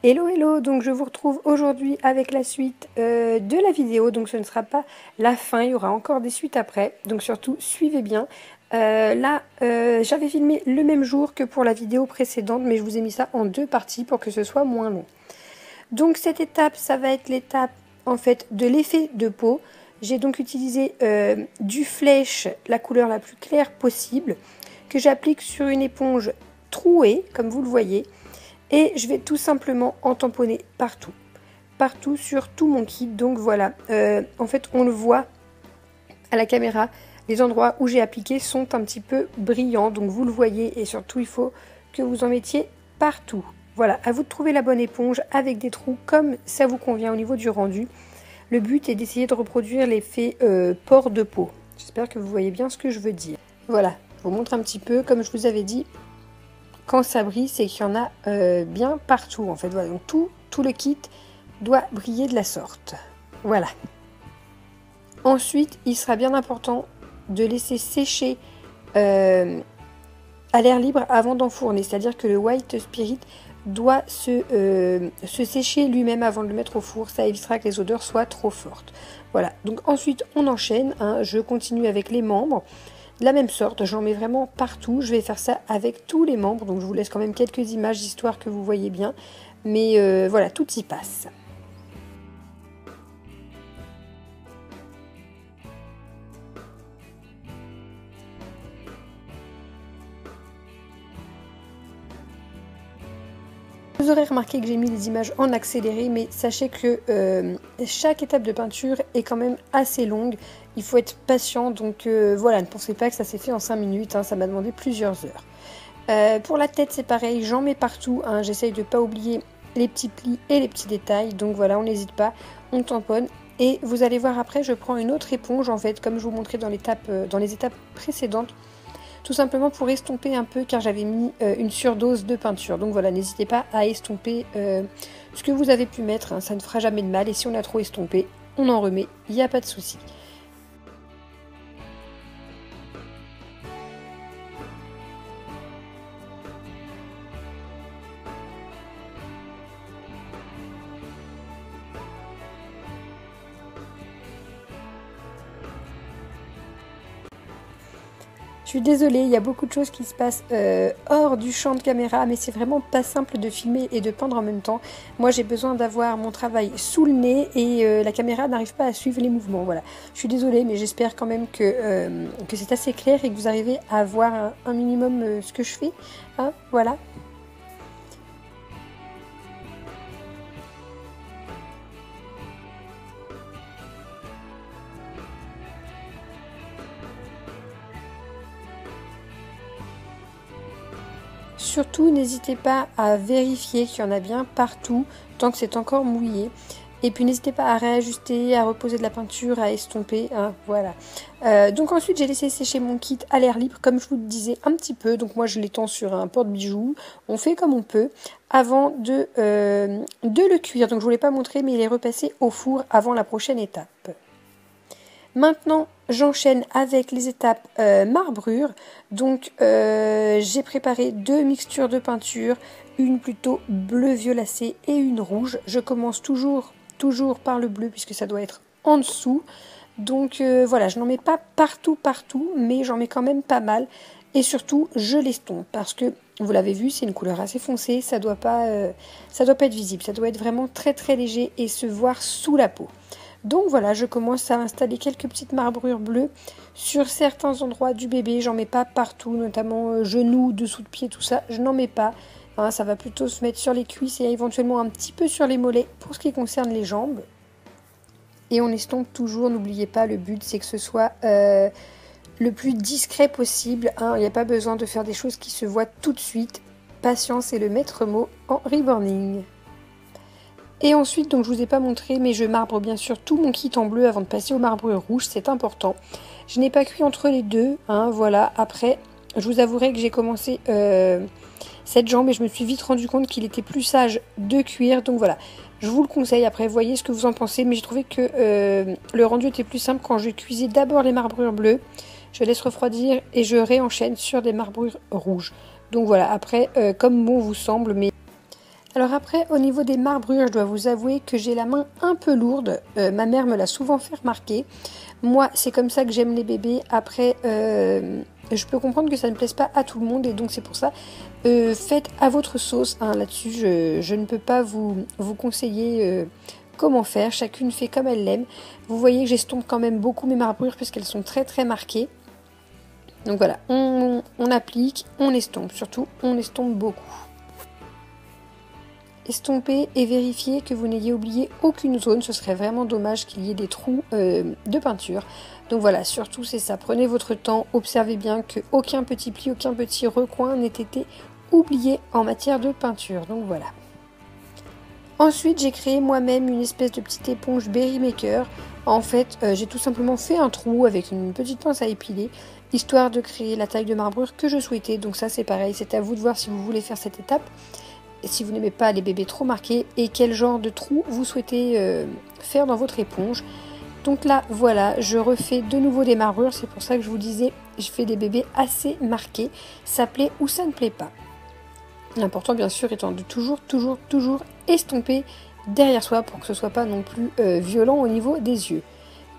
Hello hello, donc je vous retrouve aujourd'hui avec la suite de la vidéo, donc ce ne sera pas la fin, il y aura encore des suites après, donc surtout suivez bien. J'avais filmé le même jour que pour la vidéo précédente, mais je vous ai mis ça en deux parties pour que ce soit moins long. Donc cette étape, ça va être l'étape en fait de l'effet de peau. J'ai donc utilisé du flèche, la couleur la plus claire possible, que j'applique sur une éponge trouée, comme vous le voyez. Et je vais tout simplement en tamponner partout sur tout mon kit. Donc voilà, en fait on le voit à la caméra, les endroits où j'ai appliqué sont un petit peu brillants, donc vous le voyez, et surtout il faut que vous en mettiez partout. Voilà, à vous de trouver la bonne éponge avec des trous comme ça vous convient au niveau du rendu. Le but est d'essayer de reproduire l'effet port de peau. J'espère que vous voyez bien ce que je veux dire. Voilà, je vous montre un petit peu, comme je vous avais dit, quand ça brille, c'est qu'il y en a bien partout en fait. Voilà, donc tout le kit doit briller de la sorte. Voilà. Ensuite, il sera bien important de laisser sécher à l'air libre avant d'enfourner. C'est-à-dire que le White Spirit doit se sécher lui-même avant de le mettre au four. Ça évitera que les odeurs soient trop fortes. Voilà, donc ensuite on enchaîne. Je continue avec les membres. De la même sorte, j'en mets vraiment partout. Je vais faire ça avec tous les membres. Donc je vous laisse quand même quelques images histoire que vous voyez bien. Mais voilà, tout y passe. Vous aurez remarqué que j'ai mis les images en accéléré, mais sachez que chaque étape de peinture est quand même assez longue. Il faut être patient, donc voilà, ne pensez pas que ça s'est fait en 5 minutes, ça m'a demandé plusieurs heures. Pour la tête, c'est pareil, j'en mets partout, j'essaye de ne pas oublier les petits plis et les petits détails, donc voilà, on n'hésite pas, on tamponne. Et vous allez voir après, je prends une autre éponge, en fait, comme je vous montrais dans les étapes précédentes, tout simplement pour estomper un peu car j'avais mis une surdose de peinture. Donc voilà, n'hésitez pas à estomper ce que vous avez pu mettre, ça ne fera jamais de mal. Et si on a trop estompé, on en remet, il n'y a pas de souci. Je suis désolée, il y a beaucoup de choses qui se passent hors du champ de caméra, mais c'est vraiment pas simple de filmer et de peindre en même temps. Moi, j'ai besoin d'avoir mon travail sous le nez et la caméra n'arrive pas à suivre les mouvements. Voilà. Je suis désolée, mais j'espère quand même que c'est assez clair et que vous arrivez à voir un minimum ce que je fais. Voilà. Surtout, n'hésitez pas à vérifier qu'il y en a bien partout, tant que c'est encore mouillé. Et puis n'hésitez pas à réajuster, à reposer de la peinture, à estomper, voilà. Donc ensuite, j'ai laissé sécher mon kit à l'air libre, comme je vous le disais un petit peu. Donc moi, je l'étends sur un porte-bijoux. On fait comme on peut, avant de le cuire. Donc je ne vous l'ai pas montré, mais il est repassé au four avant la prochaine étape. Maintenant, j'enchaîne avec les étapes marbrure. Donc, j'ai préparé deux mixtures de peinture, une plutôt bleu violacé et une rouge. Je commence toujours par le bleu puisque ça doit être en dessous. Donc, voilà, je n'en mets pas partout, mais j'en mets quand même pas mal. Et surtout, je l'estompe parce que, vous l'avez vu, c'est une couleur assez foncée. Ça doit pas être visible. Ça doit être vraiment très très léger et se voir sous la peau. Donc voilà, je commence à installer quelques petites marbrures bleues sur certains endroits du bébé. J'en mets pas partout, notamment genoux, dessous de pied, tout ça. Je n'en mets pas. Ça va plutôt se mettre sur les cuisses et éventuellement un petit peu sur les mollets pour ce qui concerne les jambes. Et on estompe toujours, n'oubliez pas, le but c'est que ce soit le plus discret possible. Il n'y a pas besoin de faire des choses qui se voient tout de suite. Patience est le maître mot en reborning. Et ensuite, donc je vous ai pas montré, mais je marbre bien sûr tout mon kit en bleu avant de passer au marbre rouge, c'est important. Je n'ai pas cuit entre les deux, voilà. Après, je vous avouerai que j'ai commencé cette jambe et je me suis vite rendu compte qu'il était plus sage de cuire. Donc voilà, je vous le conseille. Après, voyez ce que vous en pensez, mais j'ai trouvé que le rendu était plus simple quand je cuisais d'abord les marbrures bleues. Je laisse refroidir et je réenchaîne sur des marbrures rouges. Donc voilà, après, comme bon vous semble, mais Alors après, au niveau des marbrures, je dois vous avouer que j'ai la main un peu lourde. Ma mère me l'a souvent fait remarquer. Moi, c'est comme ça que j'aime les bébés. Après, je peux comprendre que ça ne plaise pas à tout le monde et donc c'est pour ça. Faites à votre sauce. Hein, là-dessus, je ne peux pas vous conseiller comment faire. Chacune fait comme elle l'aime. Vous voyez que j'estompe quand même beaucoup mes marbrures puisqu'elles sont très très marquées. Donc voilà, on applique, on estompe. Surtout, on estompe beaucoup. Estompez et vérifiez que vous n'ayez oublié aucune zone. Ce serait vraiment dommage qu'il y ait des trous de peinture. Donc voilà, surtout c'est ça. Prenez votre temps, observez bien qu'aucun petit pli, aucun petit recoin n'ait été oublié en matière de peinture. Donc voilà. Ensuite, j'ai créé moi-même une espèce de petite éponge Berry Maker. En fait, j'ai tout simplement fait un trou avec une petite pince à épiler, histoire de créer la taille de marbrure que je souhaitais. Donc ça, c'est pareil, c'est à vous de voir si vous voulez faire cette étape. Et si vous n'aimez pas les bébés trop marqués et quel genre de trou vous souhaitez faire dans votre éponge. Donc là, voilà, je refais de nouveau des marbrures. C'est pour ça que je vous disais, je fais des bébés assez marqués. Ça plaît ou ça ne plaît pas. L'important, bien sûr, étant de toujours estomper derrière soi pour que ce ne soit pas non plus violent au niveau des yeux.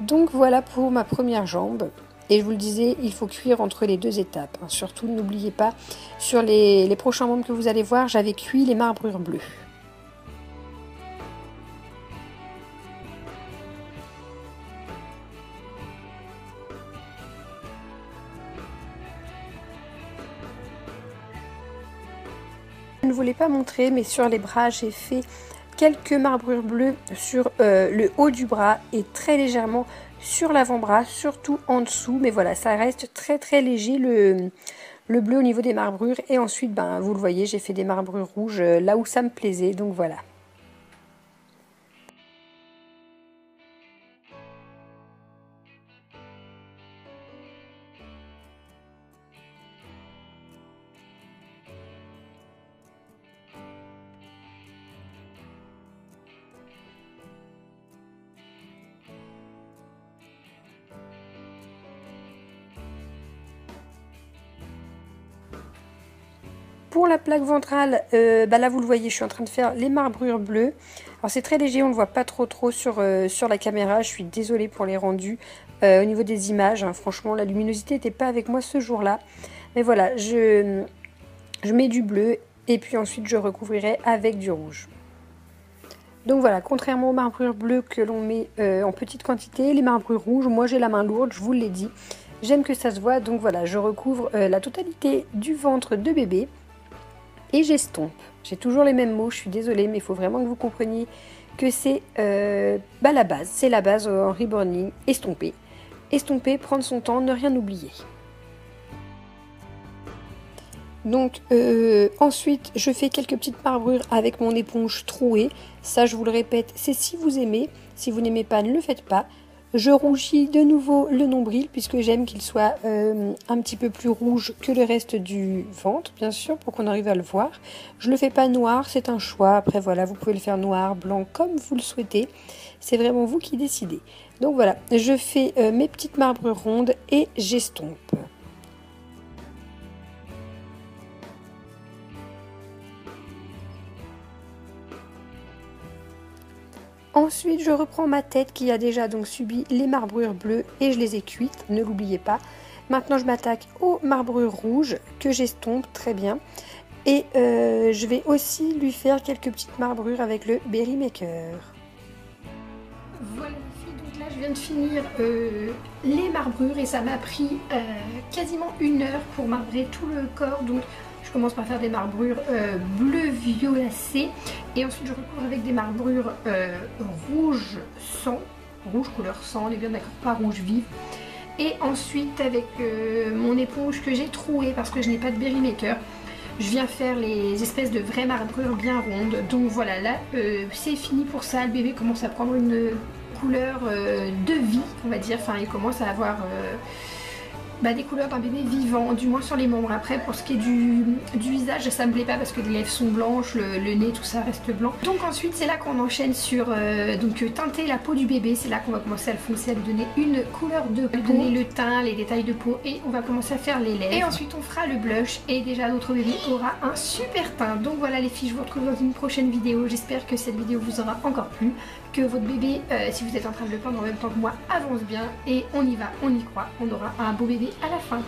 Donc voilà pour ma première jambe. Et je vous le disais, il faut cuire entre les deux étapes. Hein. Surtout, n'oubliez pas, sur les prochains membres que vous allez voir, j'avais cuit les marbrures bleues. Je ne voulais pas montrer, mais sur les bras, j'ai fait quelques marbrures bleues sur le haut du bras et très légèrement sur l'avant-bras, surtout en dessous. Mais voilà, ça reste très léger le bleu au niveau des marbrures. Et ensuite, ben, vous le voyez, j'ai fait des marbrures rouges là où ça me plaisait. Donc voilà. Pour la plaque ventrale, là vous le voyez, je suis en train de faire les marbrures bleues. Alors c'est très léger, on ne le voit pas trop sur la caméra, je suis désolée pour les rendus au niveau des images. Hein, franchement, la luminosité n'était pas avec moi ce jour-là. Mais voilà, je mets du bleu et puis ensuite je recouvrirai avec du rouge. Donc voilà, contrairement aux marbrures bleues que l'on met en petite quantité, les marbrures rouges, moi j'ai la main lourde, je vous l'ai dit. J'aime que ça se voit, donc voilà, je recouvre la totalité du ventre de bébé. Et j'estompe. J'ai toujours les mêmes mots, je suis désolée, mais il faut vraiment que vous compreniez que c'est la base. C'est la base en reborning, estomper. Estomper, prendre son temps, ne rien oublier. Donc ensuite, je fais quelques petites marbrures avec mon éponge trouée. Ça, je vous le répète, c'est si vous aimez. Si vous n'aimez pas, ne le faites pas. Je rougis de nouveau le nombril puisque j'aime qu'il soit un petit peu plus rouge que le reste du ventre, bien sûr, pour qu'on arrive à le voir. Je ne le fais pas noir, c'est un choix. Après, voilà, vous pouvez le faire noir, blanc, comme vous le souhaitez. C'est vraiment vous qui décidez. Donc voilà, je fais mes petites marbrures rondes et j'estompe. Ensuite, je reprends ma tête qui a déjà donc subi les marbrures bleues et je les ai cuites, ne l'oubliez pas. Maintenant, je m'attaque aux marbrures rouges que j'estompe très bien. Et je vais aussi lui faire quelques petites marbrures avec le Berry Maker. Voilà les filles, donc là je viens de finir les marbrures et ça m'a pris quasiment 1 heure pour marbrer tout le corps. Donc je commence par faire des marbrures bleu violacé et ensuite je recouvre avec des marbrures rouge sang, rouge couleur sang, on est bien d'accord, pas rouge vive. Et ensuite avec mon éponge que j'ai trouée parce que je n'ai pas de Berry Maker, je viens faire les espèces de vraies marbrures bien rondes. Donc voilà, là c'est fini pour ça, le bébé commence à prendre une couleur de vie, on va dire, enfin il commence à avoir des couleurs d'un bébé vivant, du moins sur les membres. Après pour ce qui est du visage, ça me plaît pas parce que les lèvres sont blanches, le nez, tout ça reste blanc. Donc ensuite c'est là qu'on enchaîne sur teinter la peau du bébé. C'est là qu'on va commencer à le foncer, à lui donner une couleur de peau, donner le teint, les détails de peau, et on va commencer à faire les lèvres. Et ensuite on fera le blush, et déjà notre bébé aura un super teint. Donc voilà les filles, je vous retrouve dans une prochaine vidéo. J'espère que cette vidéo vous aura encore plu, que votre bébé, si vous êtes en train de le peindre en même temps que moi, avance bien, et on y va, on y croit, on aura un beau bébé à la fin.